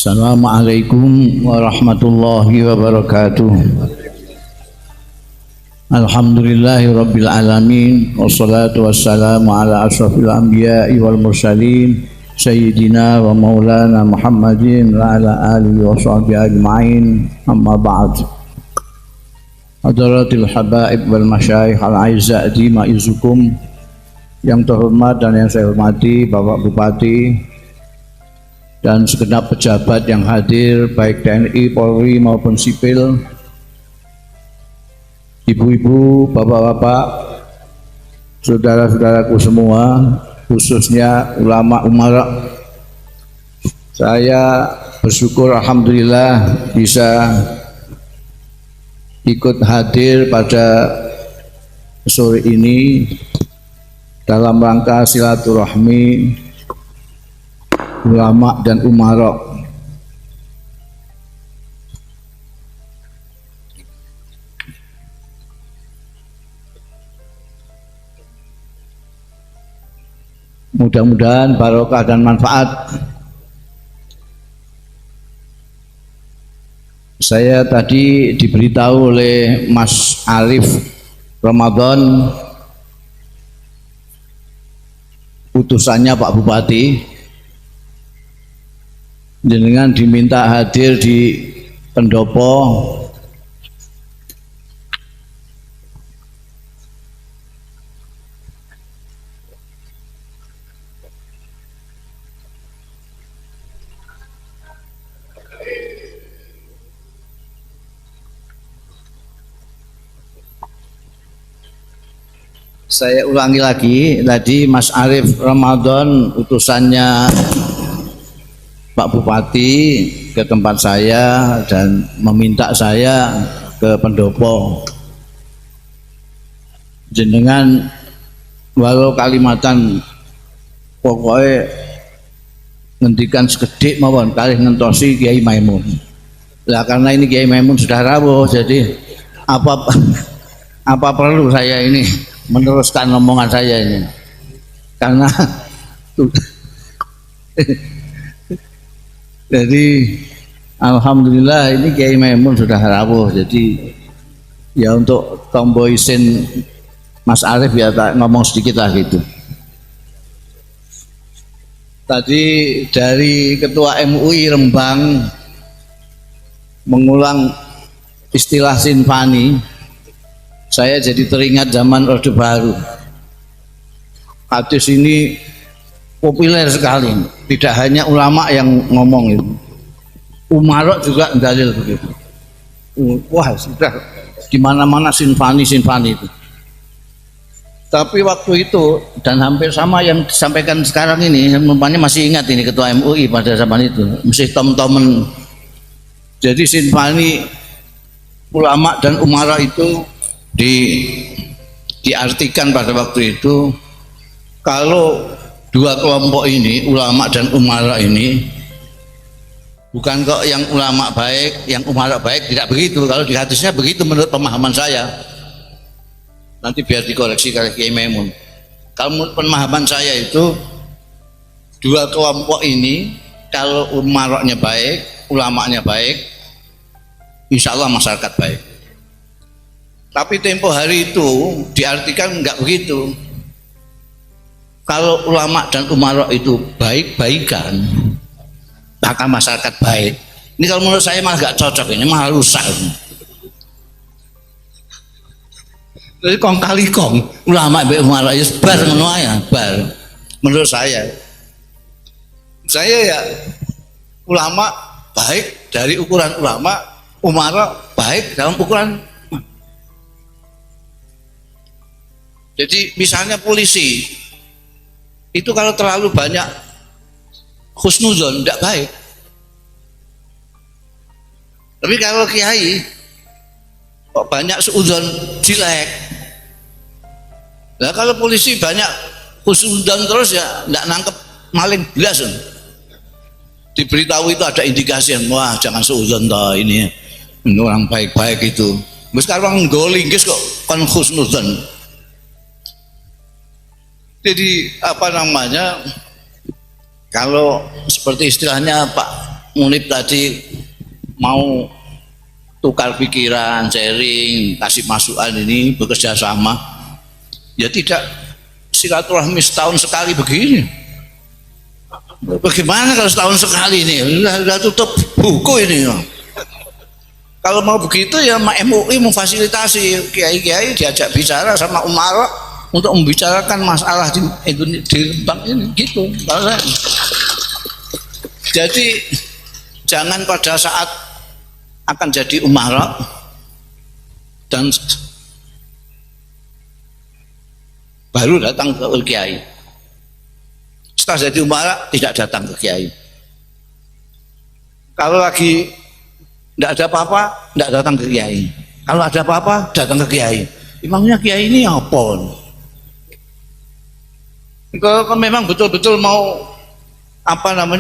Assalamualaikum warahmatullahi wabarakatuh. Alhamdulillahi rabbil alamin. Wassalatu wassalamu ala ashrafil anbiya'i wal mursalin Sayyidina wa maulana Muhammadin wa ala alihi wa sahbihi ajma'in. Amma ba'd. Hadratil habaib wal masyayikh al-aizza dima'izukum. Yang terhormat dan yang saya hormati Bapak Bupati dan segenap pejabat yang hadir, baik TNI, Polri maupun sipil, ibu-ibu, bapak-bapak, saudara-saudaraku semua, khususnya ulama umara. Saya bersyukur alhamdulillah bisa ikut hadir pada sore ini dalam rangka silaturahmi ulama dan umara. Mudah-mudahan barokah dan manfaat. Saya tadi diberitahu oleh Mas Arif Ramadan, utusannya Pak Bupati, jenengan diminta hadir di pendopo saya ulangi lagi, tadi Mas Arif Ramadan utusannya Pak Bupati ke tempat saya dan meminta saya ke pendopo. Jenengan walau kalimatan pokoknya ngendikan sekedik mawon kalih ngentosi Kiai Maimun. Lah karena ini Kiai Maimun sudah rawuh, jadi apa perlu saya ini meneruskan omongan saya ini? Karena jadi alhamdulillah ini Kiai Maimun sudah rawuh, jadi ya untuk tombo isin Mas Arif ya tak ngomong sedikit lah gitu. Tadi dari Ketua MUI Rembang mengulang istilah sinfani, saya jadi teringat zaman Orde Baru. Hadis ini populer sekali, tidak hanya ulama yang ngomong itu, umarok juga dalil begitu. Wah sudah di mana-mana sinfani itu. Tapi waktu itu dan hampir sama yang disampaikan sekarang ini, rupanya masih ingat ini Ketua MUI pada zaman itu, mesti tom-tomen. Jadi sinfani ulama dan umara itu diartikan pada waktu itu kalau dua kelompok ini, ulama dan umara ini, bukan kok yang ulama baik, yang umara baik, tidak begitu. Kalau di hadisnya begitu menurut pemahaman saya. Nanti biar dikoreksi oleh Kiai Maimun. Kalau menurut pemahaman saya itu dua kelompok ini, kalau umaranya baik, ulamanya baik, insya Allah masyarakat baik. Tapi tempo hari itu diartikan enggak begitu. Kalau ulama dan umara itu baik-baikan, maka masyarakat baik. Ini kalau menurut saya malah gak cocok, ini malah rusak. Jadi kong kali kong ulama be umara ya bar ngono ya, bar. Menurut saya ya ulama baik dari ukuran ulama, umara baik dalam ukuran. Jadi misalnya polisi itu kalau terlalu banyak husnuzon tidak baik. Tapi kalau kiai kok banyak suudzon jelek. Nah kalau polisi banyak husnuzon terus ya tidak nangkep maling belas. Diberitahu itu ada indikasi, wah jangan suudzon toh ini orang baik-baik itu. Sekarang golingis kok kan husnuzon. Jadi apa namanya, kalau seperti istilahnya Pak Munib tadi mau tukar pikiran, sharing, kasih masukan ini bekerja sama, ya tidak silaturahmi setahun sekali begini. Bagaimana kalau setahun sekali ini? Sudah tutup buku ini. Kalau mau begitu ya MUI memfasilitasi kiai-kiai diajak bicara sama umara untuk membicarakan masalah di Rembang ini gitu. Jadi jangan pada saat akan jadi umara dan baru datang ke kiai. Setelah jadi umara tidak datang ke kiai. Kalau lagi tidak ada apa-apa, tidak datang ke kiai. Kalau ada apa-apa, datang ke kiai. Emangnya kiai ini apa? Kalau memang betul-betul mau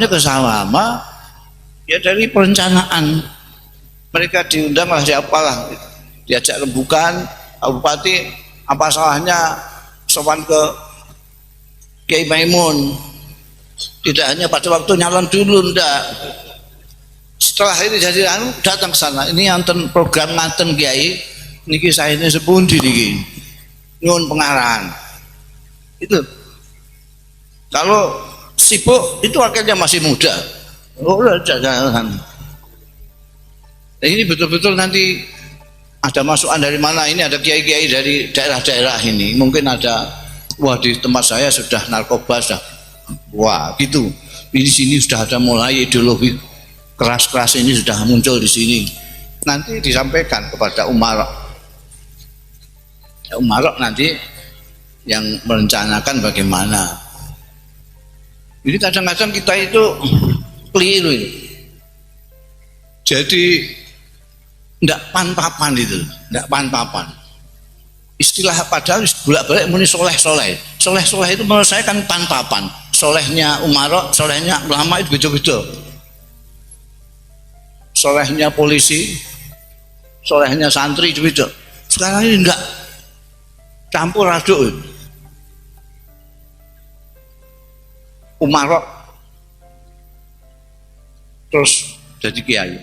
kesalama, ya dari perencanaan. Mereka diundang lah siapalah, diajak rembukan, Pak Bupati, apa salahnya sowan ke Kiai Maimun? Tidak hanya pada waktu nyalon dulu, ndak. Setelah ini jadi datang ke sana. Ini nganten program nganten Kiai niki saya ini sepundi niki. Nyuwun pengarahan. Itu. Kalau sibuk itu akhirnya masih muda. Oh, udah jangan. Ini betul-betul nanti ada masukan dari mana? Ini ada kiai-kiai dari daerah-daerah ini. Mungkin ada, wah di tempat saya sudah narkoba sudah, wah gitu. Di sini sudah ada mulai ideologi keras-keras ini sudah muncul di sini. Nanti disampaikan kepada umarok. Ya, umarok nanti yang merencanakan bagaimana. Jadi kadang-kadang kita itu keliru. Jadi tidak pan-papan itu, tidak pan-papan. Istilah padahal bolak-balik muni soleh-soleh. Soleh-soleh itu menurut saya kan pan-papan. Solehnya umarok, solehnya ulama itu beda-beda. Solehnya polisi, solehnya santri itu beda. Sekarang ini enggak, campur aduk. Umarok terus jadi kiai,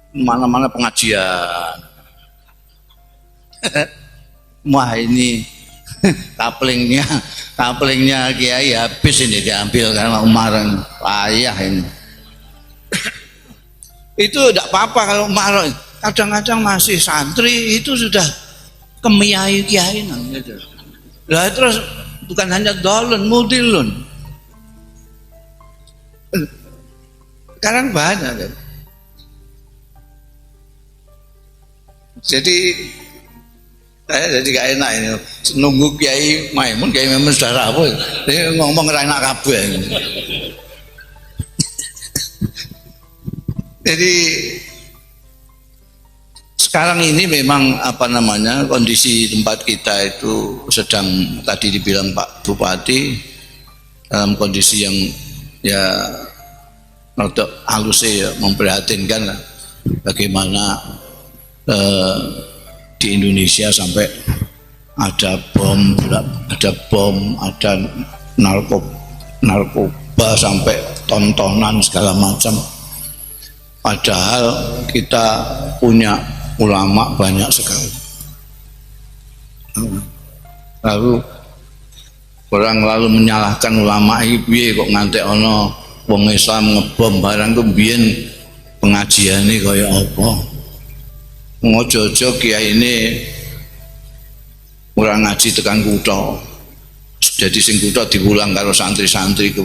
mana-mana pengajian. Wah ini kaplingnya kiai habis ini diambil karena umaran payah ini. Itu tidak apa-apa kalau umarok. Kadang-kadang masih santri itu sudah kemiai kiai gitu. Lah terus bukan hanya dolun, mudilun. Sekarang banyak. Jadi saya jadi gak enak ini nunggu Kiai Maimun sudah rapuh. Dia ngomong ra enak kabeh. Jadi sekarang ini memang kondisi tempat kita itu sedang tadi dibilang Pak Bupati dalam kondisi yang ya rada halus ya, memprihatinkan lah. Bagaimana di Indonesia sampai ada bom, ada narkoba sampai tontonan segala macam. Padahal kita punya ulama banyak sekali. Lalu orang menyalahkan ulama iki kok ngantek ana wong Islam ngebom barang ku mbiyen pengajiane kaya apa. Ngojo-ojo kiai ini ora ngaji tekan kutha. Jadi sing kutha diulang karo santri-santri ku.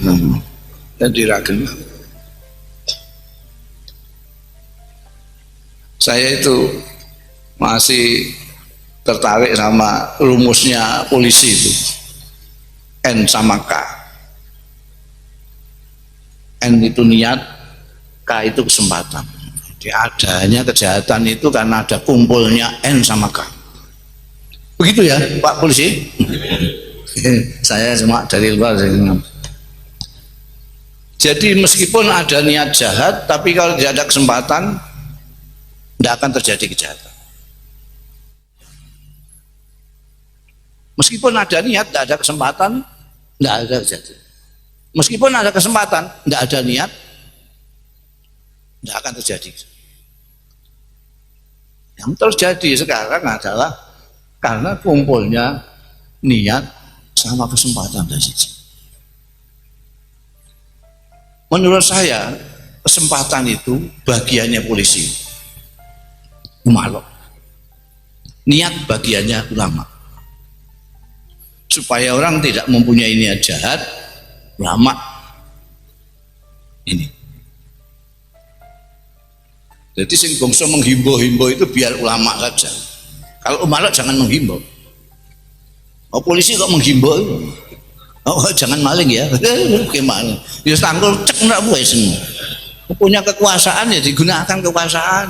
Dadi ra gelem. Saya itu masih tertarik sama rumusnya polisi itu, N sama K. N itu niat, K itu kesempatan. Jadi adanya kejahatan itu karena ada kumpulnya N sama K. Begitu ya Pak Polisi? Saya cuma dari luar. Jadi meskipun ada niat jahat, tapi kalau tidak ada kesempatan, tidak akan terjadi kejahatan. Meskipun ada niat, tidak ada kesempatan, tidak ada kejahatan. Meskipun ada kesempatan, tidak ada niat, tidak akan terjadi. Yang terjadi sekarang adalah karena kumpulnya niat sama kesempatan dari situ. Menurut saya kesempatan itu bagiannya polisi, umarok. Niat bagiannya ulama. Supaya orang tidak mempunyai niat jahat, ulama ini. Jadi sing bangsa menghimbau-himbau itu biar ulama saja. Kalau umarok jangan menghimbau. Oh, polisi kok menghimbau itu? Oh, jangan maling ya. Gimana? Ya tanggal cek ndak buat semua. Punya kekuasaan ya digunakan kekuasaan.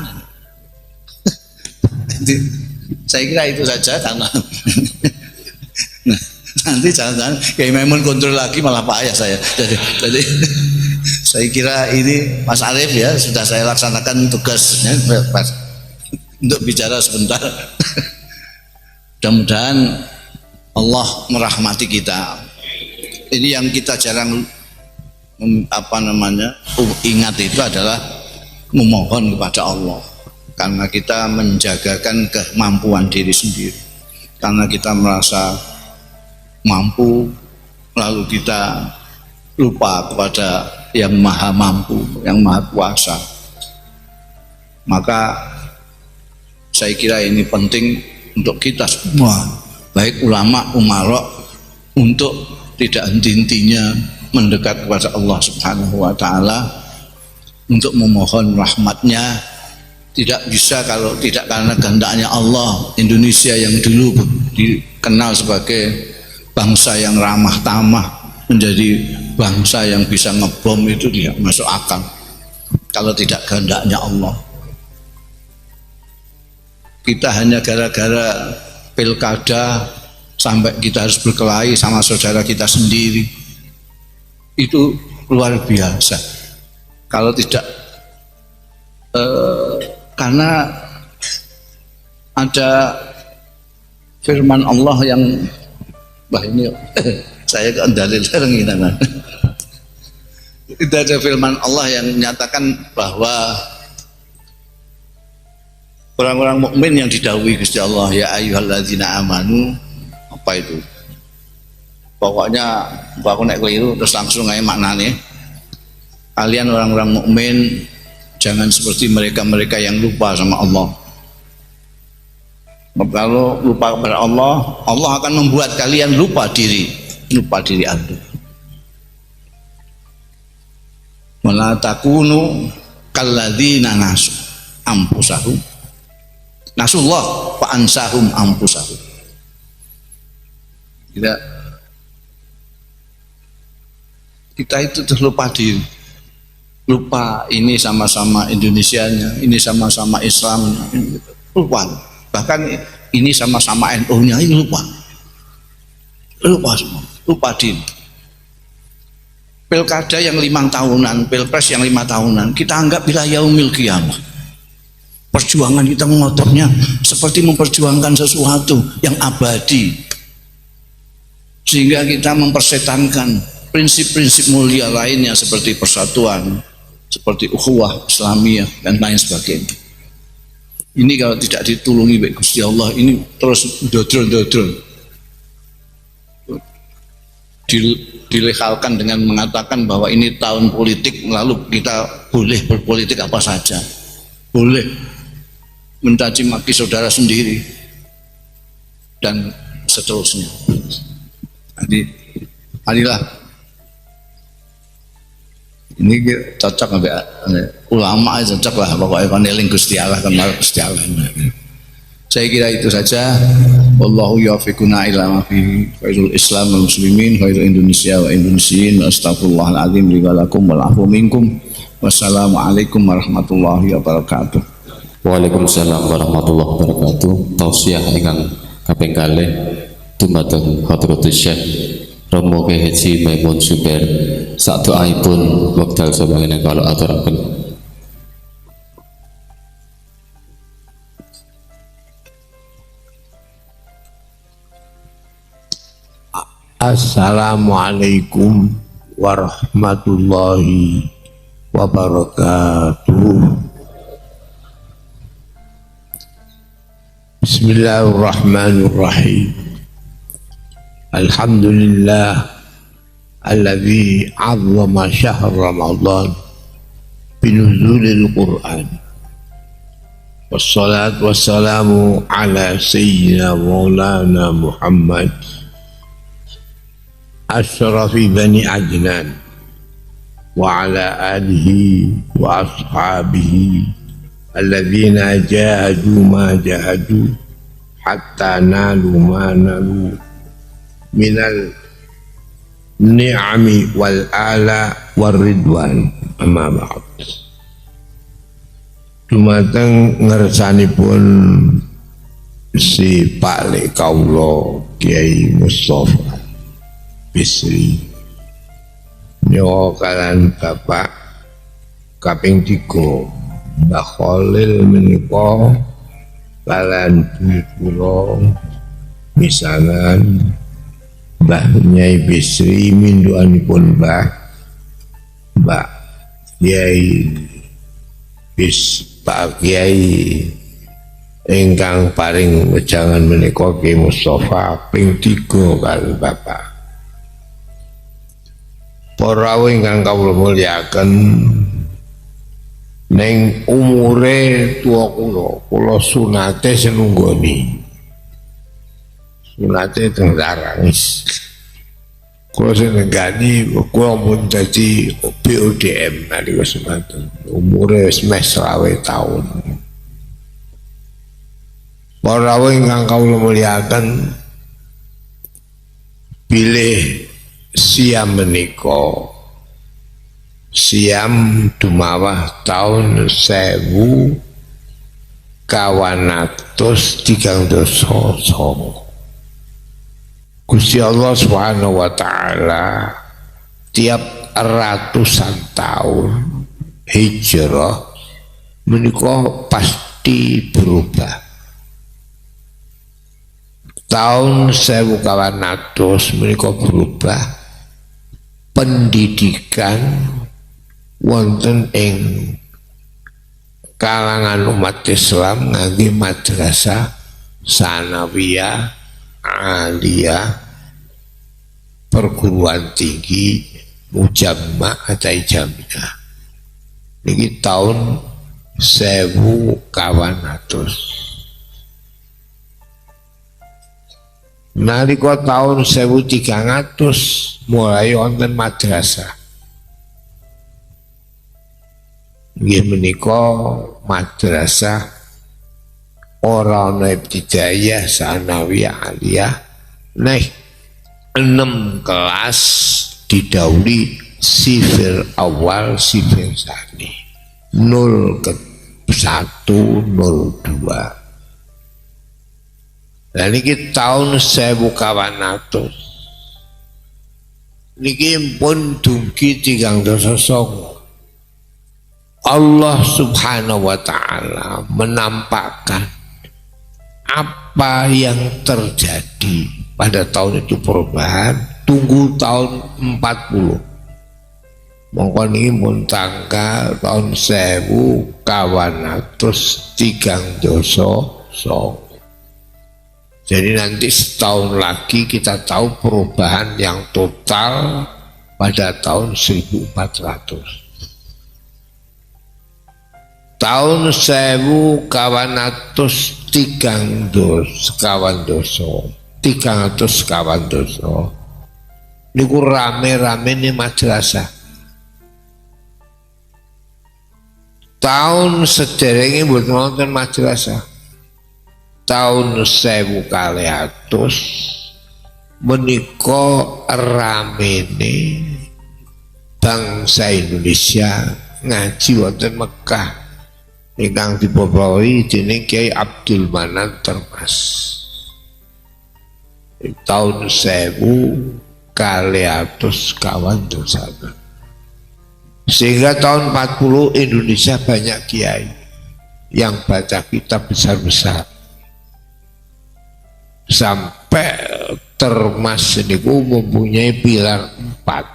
Saya kira itu saja karena nah, nanti jangan-jangan kayak Maimun kontrol lagi malah payah saya. Jadi saya kira ini Mas Arief ya sudah saya laksanakan tugasnya untuk bicara sebentar. Mudah-mudahan Allah merahmati kita. Ini yang kita jarang ingat itu adalah memohon kepada Allah, karena kita menjagakan kemampuan diri sendiri, karena kita merasa mampu lalu kita lupa kepada yang maha mampu, yang maha kuasa. Maka saya kira ini penting untuk kita semua, baik ulama, umarok, untuk tidak henti-hentinya mendekat kepada Allah Subhanahu wa Ta'ala untuk memohon rahmatnya. Tidak bisa kalau tidak karena kehendaknya Allah. Indonesia yang dulu dikenal sebagai bangsa yang ramah tamah menjadi bangsa yang bisa ngebom itu tidak masuk akal kalau tidak kehendaknya Allah. Kita hanya gara-gara pilkada sampai kita harus berkelahi sama saudara kita sendiri, itu luar biasa. Kalau tidak karena ada firman Allah yang ini saya dalil renginan. Itu ada firman Allah yang menyatakan bahwa orang-orang mukmin yang didhawuhi Gusti Allah, ya ayyuhalladzina amanu, apa itu? Pokoknya aku nek keliru terus langsung aja maknanya. Kalian orang-orang mukmin jangan seperti mereka-mereka yang lupa sama Allah. Kalau lupa kepada Allah, Allah akan membuat kalian lupa diri Anda. Wala takunu kalladzina nasu ampusahum. Nasullah fa ansahum ampusahum. Kita itu terlupa diri, lupa ini sama-sama Indonesianya, ini sama-sama Islam, lupa. Bahkan ini sama-sama NU-nya, ini lupa semua, lupa diri. Pilkada yang 5 tahunan, pilpres yang 5 tahunan, kita anggap bila yaumil qiyamah. Perjuangan kita mengotornya seperti memperjuangkan sesuatu yang abadi, sehingga kita mempersetankan prinsip-prinsip mulia lainnya seperti persatuan, seperti ukhuwah Islamiyah dan lain sebagainya. Ini kalau tidak ditulungi baik Gusti Allah, ini terus dodol-dodol. Dilehalkan dengan mengatakan bahwa ini tahun politik, lalu kita boleh berpolitik apa saja, boleh mencaci maki saudara sendiri dan seterusnya. Jadi, adilah ini cocok sampai ulama cocok lah pokoknya paneling Gusti Allah kemar Gusti Allah. Saya kira itu saja. Wallahu yuwaffiquna ila ma fi khairul Islam wal muslimin, khairul Indonesia wa Indonesiin. Astagfirullahal azim li wa lakum wal afu minkum. Wassalamualaikum warahmatullahi wabarakatuh. Waalaikumsalam warahmatullahi wabarakatuh. Tausiah ingkang kaping kalih dumateng Hadratus Syekh Romo Kyai Haji Maimun Zubair. Sak doaipun wekdal samangene kalau aturaken. Assalamualaikum warahmatullahi wabarakatuh. Bismillahirrahmanirrahim. Alhamdulillah alladzi 'azzama syahr Ramadan binuzulil Qur'an. Wassalatu wassalamu ala sayyidina maulana Muhammad asyrafi bani Adnan wa ala alihi wa ashabihi alladzina jahadu ma jahadu hatta nalu ma nalu minal ni'ami wal ala war ridwan. Amma ba'd. Dumateng ngersanipun si Pak Lek Kaulo Kiai Mustafa Bisri nyawa kalan Bapak kaping 3 Mbah Khalil menika kalan kula misanan Mbah Nyai Bisri minduanipun Mbak Kiai Pak Kiai ingkang paring wejangan menika Kiai Mustafa ping 3 kali Bapak. Para rawuh ingkang kawula mulyaken, ning umure tuwa kula sunate senunggoni. Sunate teng Larangis. Kula senenggani kula mun dadi BODM nalika semanten. Umure wis meh 20 taun. Para rawuh ingkang kawula mulyaken, bilih siam menika siam dumawah tahun 1939. Gusti Allah Subhanahu wa taala tiap ratusan tahun hijrah menika pasti berubah. Tahun 1900 menika berubah pendidikan wonten ing kalangan umat Islam ngangge madrasah sanawiyah aliyah perguruan tinggi mujamma atau jamiah niki tahun 1900. Nalika tahun 1300 mulai wonten madrasah. Nggih menika madrasah ora ana ibtidaiyah, sanawiyah, aliyah. Nek 6 kelas didahului sifir awal, sifir tsani. 0 ke 1, 0 2. Nah niki tahun 1900 niki pun dugi 309. Allah Subhanahu wa taala menampakkan apa yang terjadi pada tahun itu perubahan. Tunggu tahun 40 mongko niki pun tanggal tahun 1939. Jadi nanti setahun lagi kita tahu perubahan yang total pada tahun 1400. Tahun 300 niku rame-rame nih madrasah. Tahun sederenge mboten wonten madrasah. Tahun 1200 menika ramene bangsa Indonesia ngaji wonten Mekah ingkang dibawahi dening Kiai Abdul Manan Termas. Tahun 1200 sehingga tahun 40 Indonesia banyak kiai yang baca kitab besar-besar. Sampai Termas niku mempunyai pilar 4.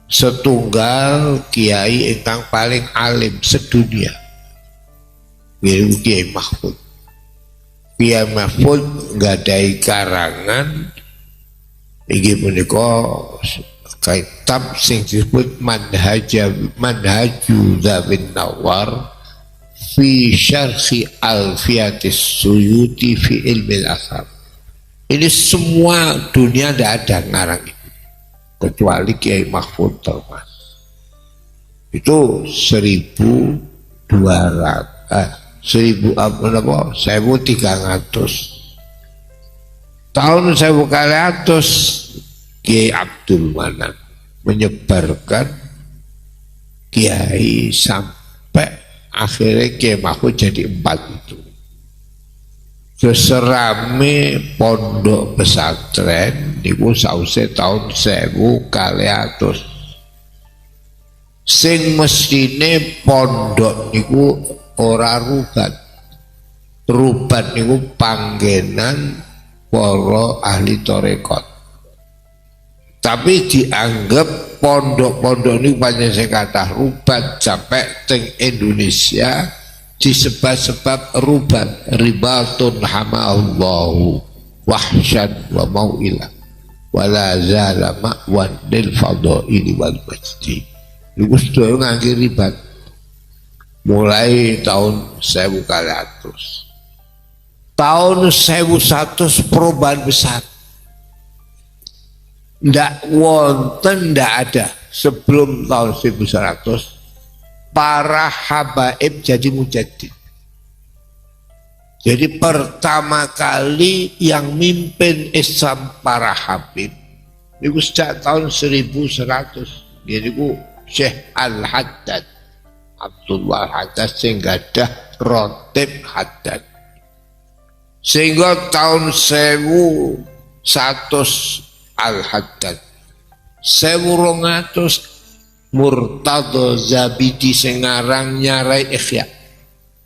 setunggal kiai ingkang paling alim sedunia, yaitu Kiai Mahfud. Kiai Mahfud nggadahi karangan iki punika kitab sing disebut Manhaju Dzawin Nawar fi Syarhi Alfiyatis Suyuti fi Ilmil Asar. Ini semua dunia tidak ada ngarang itu kecuali Kiai Mahfud Thomas. Itu 1300 tahun 1400 Kiai Abdul Manan menyebarkan kiai sampai akhirnya Kiai Mahfud jadi 4 itu. Seserame pondok pesantren niku sause tahun 1200. Sing mestine pondok niku ora rubat. Rubat niku panggenan para ahli tarekat. Tapi dianggap pondok-pondok ini banyak yang kata rubat sampai teng Indonesia disebab-sebab rubat ribatun hama'allahu wahsyan wa mau'ilah wala zala ma'wan lil fadaili wal masjid. Itu sudah nganggi ribat mulai tahun 1400. Tahun 1100 perubahan besar. Ndak wonten, ndak ada sebelum tahun 1100 para habaib jadi mujaddid. Jadi pertama kali yang mimpin Islam para habib itu sejak tahun 1100. Jadi ku Syekh Al-Haddad Abdullah Al-Haddad sehingga ada Rotib Haddad. Sehingga tahun 1100 Al-Haddad 1200 Murtadho Zabidi sengarang nyarai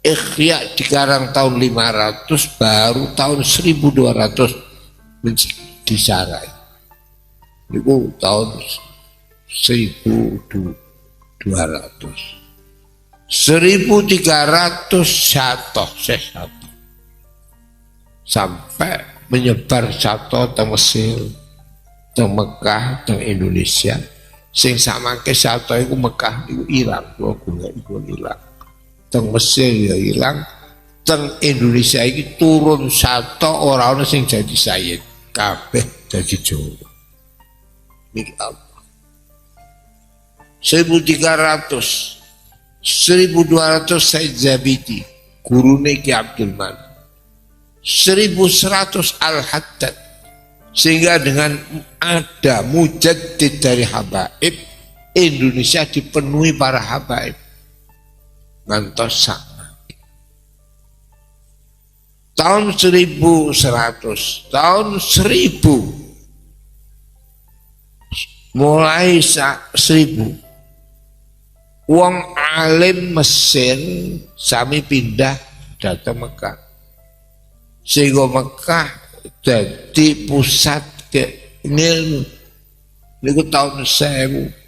Ikhya dikarang tahun 500 baru tahun 1200 disarai. Itu tahun 1200 1300 satu sampai menyebar satu ke Mesir, ke Mekah, ke Indonesia. Sing samangke satu itu Mekah itu hilang, itu hilang. Teng Mesir ya hilang, teng Indonesia ini turun satu orang sing jadi sayyid, kabeh jadi Jawa. Niki apa? 1300 1200 Said Zabidi, gurune Ki Abdul Manan. 1100 Al-Haddad, sehingga dengan ada mujaddid dari habaib, Indonesia dipenuhi para habaib ngantos sama. Tahun 1100, tahun 1000 mulai 1000 wong alim Mesir sami pindah datang Mekah. Sehingga Mekah jadi pusat ilmu. Niku tahun 1000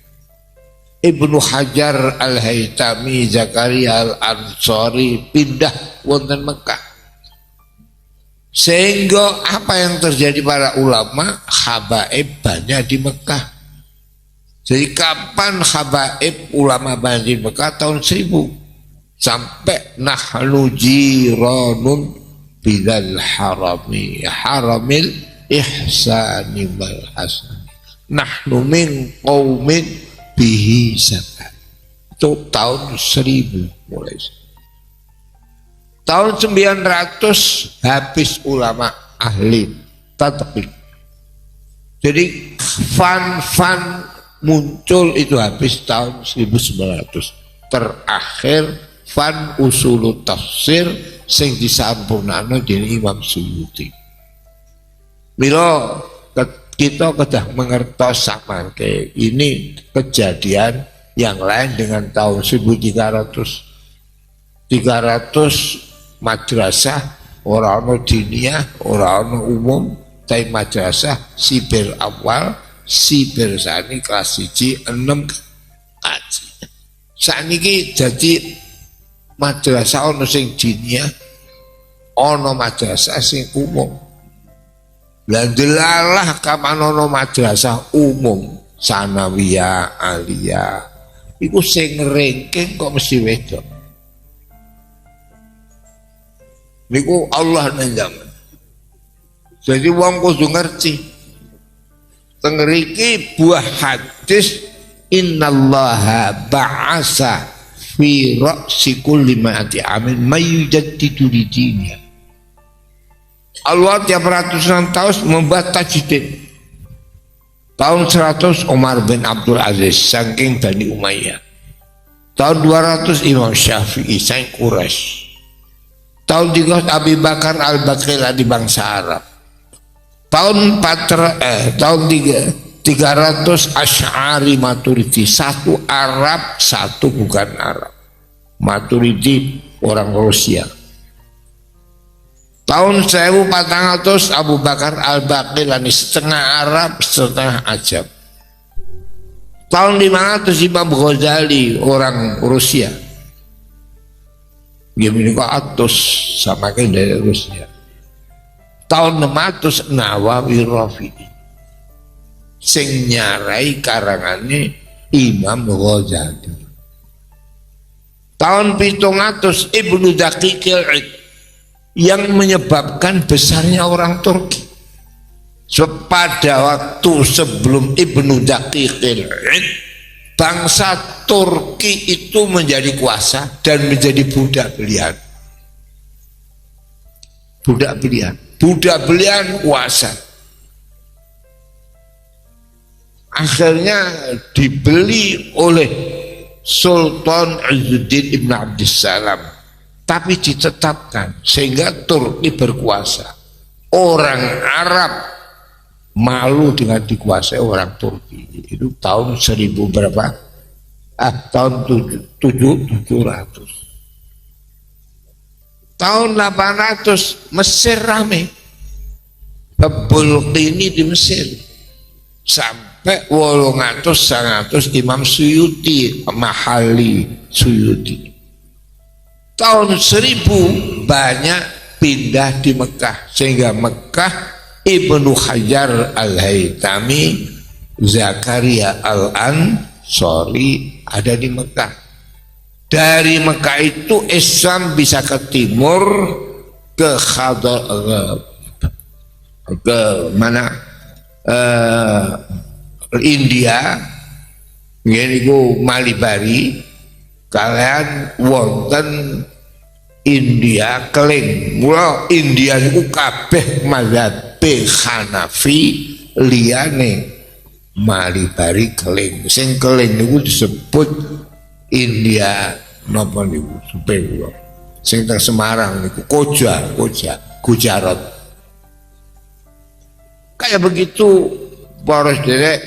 Ibnu Hajar Al-Haytami Zakaria Al-Ansari pindah wonten Mekah. Sehingga apa yang terjadi para ulama habaib banyak di Mekah. Jadi kapan habaib ulama banyak di Mekah? Tahun 1000 sampai nahnu jiranun bidal haramil ihsani wal hasan nahnu min qaumin bihi zakat. Itu tahun 1000 mulai. Tahun 900 habis ulama ahli tatbiq. Jadi fan muncul itu habis tahun 1900. Terakhir fan usul tafsir sing disampurnakno dening Imam Suyuti. Mila kita kedah mengertos samangke ini kejadian yang lain dengan tahun 1300 madrasah ora ana diniyah, ora ana umum, tapi madrasah sipil awal Siber sani kelas 1 6 kaji. Saniki jadi madrasah ono sing dinia, ono madrasah sing umum. Lah delalah kapan ono madrasah umum, sanawiyah, aliyah, iku sing ranking kok mesti wedok. Niku Allah nenjaman. Jadi wong kudu ngerti. Tengeriki buah hadis innallaha ba'asa fi ra'si kulli ma'ati amin mayyujaddidu lidiniya. Allah tiap ratusan tahun membuat tajdid. Tahun 100 Umar bin Abdul Aziz saking Bani Umayyah. Tahun 200 Imam Syafi'i saking Quraisy. Tahun 300 Abi Bakar Al-Baqir di bangsa Arab. Tahun 300 Asy'ari Maturidi, satu Arab, satu bukan Arab. Maturidi orang Rusia. Tahun 1400 Abu Bakar Al-Baqilani, setengah Arab, setengah Ajam. Tahun 500 Imam Ghazali, orang Rusia. Gimana kok Atus sama kayak dari Rusia. Tahun 600 Nawawi Rafi'i, sing nyarai karangane Imam Ghazali. Tahun 700 Ibnu Daqiqil Id, yang menyebabkan besarnya orang Turki. Pada waktu sebelum Ibnu Daqiqil Id, bangsa Turki itu menjadi kuasa dan menjadi budak belian. Budak belian kuasa. Akhirnya dibeli oleh Sultan Izzuddin Ibn Abdissalam, tapi ditetapkan sehingga Turki berkuasa. Orang Arab malu dengan dikuasai orang Turki. Itu tahun 1000 berapa? Tahun 700. Tahun 800 Mesir rame, Bulqini di Mesir, sampai 800 Imam Suyuti, Mahali Suyuti. Tahun 1000 banyak pindah di Mekah, sehingga Mekah Ibnu Hajar Al-Haytami, Zakaria Al-Ansari ada di Mekah. Dari Mekah itu Islam bisa ke timur, ke mana, India, yaitu Malibari, kalian wonten India keling. Mula India itu kabeh mazhab Hanafi, liyane Malibari keling. Sing keling itu disebut India napa niku supaya sing teng Semarang niku Gujarat. Kayak begitu para derek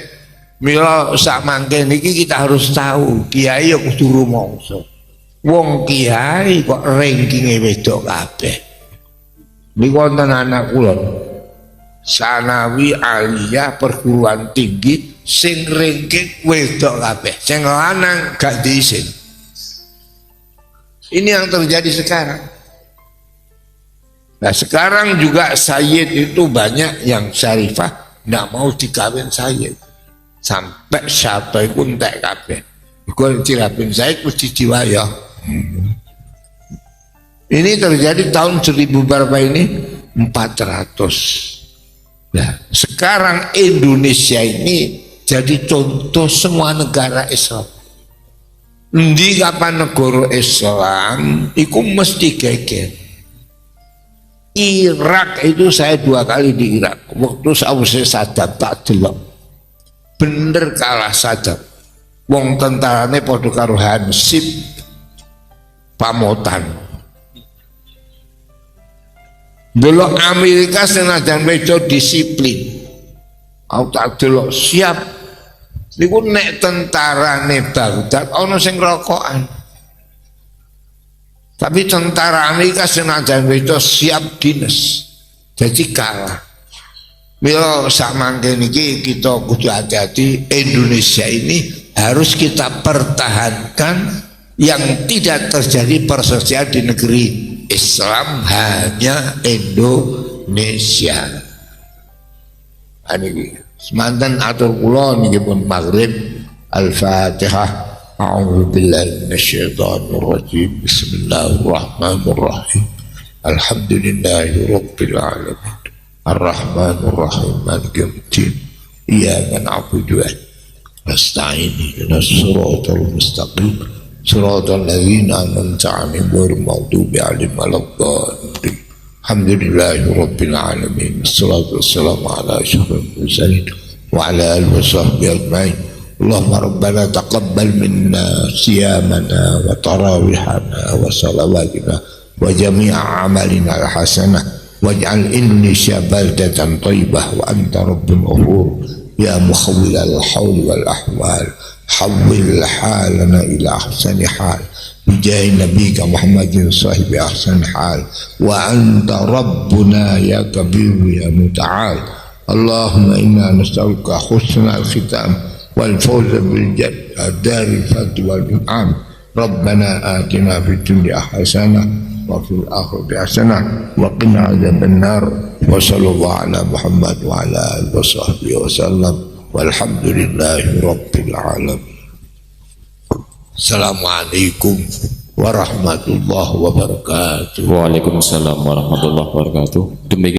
mila sak mangke niki kita harus tahu kiai kok kudu rumangsa. Wong kiai kok rankinge wedok kabeh. Niku wonten anak kula sanawi aliyah perguruan tinggi sing ranking wedok kabeh, sing lanang gak diisin. Ini yang terjadi sekarang. Nah sekarang juga sayyid itu banyak yang syarifah nggak mau dikawin sayyid, sampai satu itu entek kabeh. Iku cirapin sayyid mesti diwayah. Ini terjadi tahun 1000 berapa ini? 400. Nah sekarang Indonesia ini jadi contoh semua negara Islam. Di kapan negara Islam itu mesti geger. Irak itu saya 2 kali di Irak. Waktu saya Saddam tak delok, bener kalah Saddam. Wong tentarane padha karo Hansip pamotan. Delok Amerika senajan wedo disiplin. Aku tak delok siap. Niku nek tentarane Baghdad ana sing rokokan. Tapi tentara Amerika senajan wedo siap dinas. Jadi kalah. Mila samangke niki kita kudu hati-hati. Indonesia ini harus kita pertahankan yang tidak terjadi perselisihan di negeri Islam, hanya Indonesia. Ini semanten atur kula niki pun maghrib. Al-Fatihah. A'udzu billahi minasyaitonir rajim. Bismillahirrahmanirrahim. Alhamdulillahi rabbil alamin. Ar-Rahmanir Rahim. Maliki yaumiddin. Iyyaka na'budu wa nasta'in. Ihdinas siratal mustaqim. Siratal ladzina an'amta 'alaihim ghairil maghdubi 'alaihim waladdallin. Alhamdulillahi rabbil alamin. Wassalatu wassalamu ala asyrofil mursalin wa ala alihi washabbihi ajmain. Allahumma rabbana taqabbal minna siyamana wa tarawihana wa salawatina wa jami'a amalina al-hasanah waj'al Indonesia baldatan thayyibah wa anta rabbul ghafur ya mukhawwil al-hawl wal ahwal hawwil halana ila ahsani hal bijahi nabiyika Muhammadin sahibi ahsan hal wa anta rabbuna ya kabir ya muta'al. Allahumma inna nas'aluka husnal khitam والفوز بالجنة دار الفضل والإنعام. ربنا آتنا في الدنيا حسنة وفي الآخرة حسنة وقنا عذاب النار. وصلى الله على محمد وعلى آله وصحبه وسلم والحمد لله رب العالمين. السلام عليكم warahmatullahi wabarakatuh. Waalaikumsalam warahmatullahi wabarakatuh. Demikian